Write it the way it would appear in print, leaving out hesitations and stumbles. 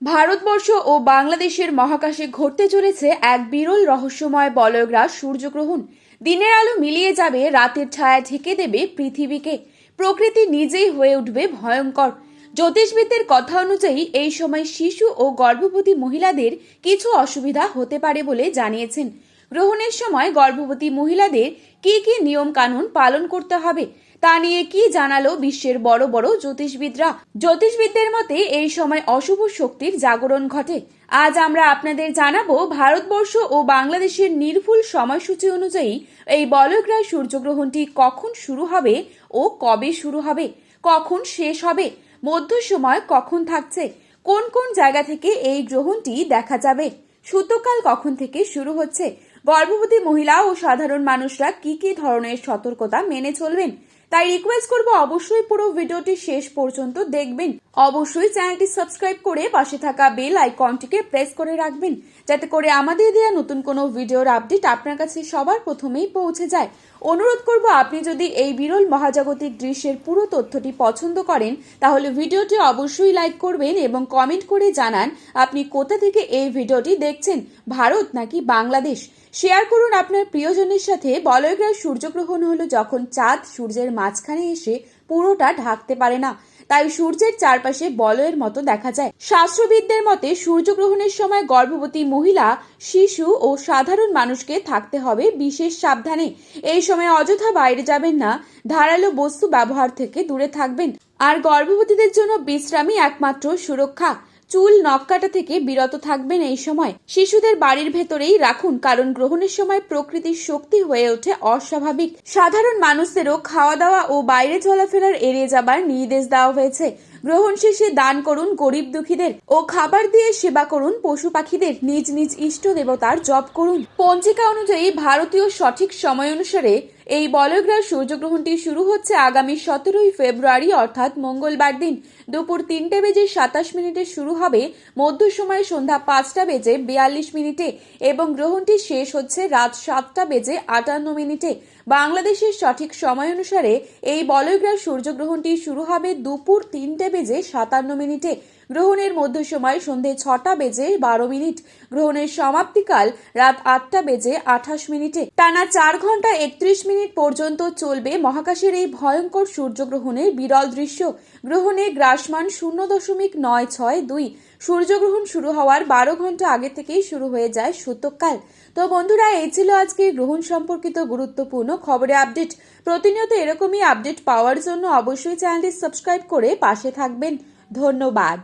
ভারতবর্ষ ও বাংলাদেশের মহাকাশে ঘটতে চলেছে এক বিরল রহস্যময় বলয়গ্রাস সূর্যগ্রহণ। দিনের আলো মিলিয়ে যাবে, রাতের ছায়া ঢেকে দেবে পৃথিবীকে। প্রকৃতি নিজেই হয়ে উঠবে ভয়ঙ্কর। জ্যোতিষবিদদের কথা অনুযায়ী এই সময় শিশু ও গর্ভবতী মহিলাদের কিছু অসুবিধা হতে পারে বলে জানিয়েছেন। গ্রহণের সময় গর্ভবতী মহিলাদের কি কি নিয়ম কানুন পালন করতে হবে তা নিয়ে কি জানালো বিশ্বের বড় বড় জ্যোতিষবিদরা। জ্যোতিষবিদদের মতে এই সময় অশুভ শক্তির জাগরণ ঘটে। আজ আমরা আপনাদের জানাবো ভারতবর্ষ ও বাংলাদেশের নির্ভুল সময়সূচি অনুযায়ী এই বলয়গ্রাস সূর্যগ্রহণটি কখন শুরু হবে ও কবে শুরু হবে, কখন শেষ হবে, মধ্য সময় কখন থাকছে, কোন কোন জায়গা থেকে এই গ্রহণটি দেখা যাবে, সূতকাল কখন থেকে শুরু হচ্ছে, গর্ভবতী মহিলা ও সাধারণ মানুষরা কি কি ধরনের সতর্কতা মেনে চলবেন। তাই রিকোয়েস্ট করব অবশ্যই পুরো ভিডিওটি শেষ পর্যন্ত দেখবেন। অবশ্যই চ্যানেলটি সাবস্ক্রাইব করে পাশে থাকা বেল আইকনটিকে প্রেস করে রাখবেন, যাতে করে আমাদের দেওয়া নতুন কোনো ভিডিওর আপডেট আপনার কাছে সবার প্রথমেই পৌঁছে যায়। অনুরোধ করব, আপনি যদি এই বিরল মহাজাগতিক দৃশ্যের পুরো তথ্যটি পছন্দ করেন তাহলে ভিডিওটি অবশ্যই লাইক করবেন এবং কমেন্ট করে জানান আপনি কোথা থেকে এই ভিডিওটি দেখছেন, ভারত নাকি বাংলাদেশ। শেয়ার করুন আপনার প্রিয়জনের সাথে। বলয়গ্রাস সূর্যগ্রহণ হলো যখন চাঁদ সূর্যের মাঝখানে এসে পুরোটা ঢাকতে পারে না, তাই সূর্যের চারপাশে বলয়ের মতো দেখা যায়। শাস্ত্রবিদদের মতে সূর্যগ্রহণের সময় গর্ভবতী মহিলা, শিশু ও সাধারণ মানুষকে থাকতে হবে বিশেষ সাবধানে। এই সময় অযথা বাইরে যাবেন না, ধারালো বস্তু ব্যবহার থেকে দূরে থাকবেন। আর গর্ভবতীদের জন্য বিশ্রামই একমাত্র সুরক্ষা। চুল নখ কাটা থেকে বিরত থাকবেন এই সময়। শিশুদের বাড়ির ভেতরেই রাখুন, কারণ গ্রহণের সময় প্রকৃতির শক্তি হয়ে ওঠে অস্বাভাবিক। সাধারণ মানুষদেরও খাওয়া দাওয়া ও বাইরে চলাফেরার এড়িয়ে যাবার নির্দেশ দেওয়া হয়েছে। গ্রহণ শেষে দান করুন গরিব দুঃখীদের ও খাবার দিয়ে সেবা করুন পশু পাখিদের। নিজ নিজ ইষ্ট দেবতার জপ করুন। পঞ্জিকা অনুযায়ী ভারতীয় সঠিক সময় অনুসারে এই বলয়গ্রাস সূর্যগ্রহণটি শুরু হচ্ছে আগামী 17 ফেব্রুয়ারি অর্থাৎ মঙ্গলবার দিন দুপুর 3:27 শুরু হবে। মধ্য সময় সন্ধ্যা 5:42 এবং গ্রহণটি শেষ হচ্ছে রাত 7:58। বাংলাদেশের সঠিক সময় অনুসারে এই বলয়গ্রাস সূর্যগ্রহণটি শুরু হবে দুপুর 3:57। গ্রহণের মধ্য সময় সন্ধে 6:12। গ্রহণের সমাপ্তিকাল রাত 8:28। টানা 4 ঘন্টা 31 মিনিট পর্যন্ত চলবে মহাকাশের এই ভয়ঙ্কর সূর্যগ্রহণের বিরল দৃশ্য। গ্রহণে গ্রাসমান 0.962। সূর্যগ্রহণ শুরু হওয়ার 12 ঘন্টা আগে থেকেই শুরু হয়ে যায় সূতককাল। তো বন্ধুরা, এই ছিল আজকের গ্রহণ সম্পর্কিত গুরুত্বপূর্ণ খবরে আপডেট। প্রতিনিয়ত এরকমই আপডেট পাওয়ার জন্য অবশ্যই চ্যানেলটি সাবস্ক্রাইব করে পাশে থাকবেন। ধন্যবাদ।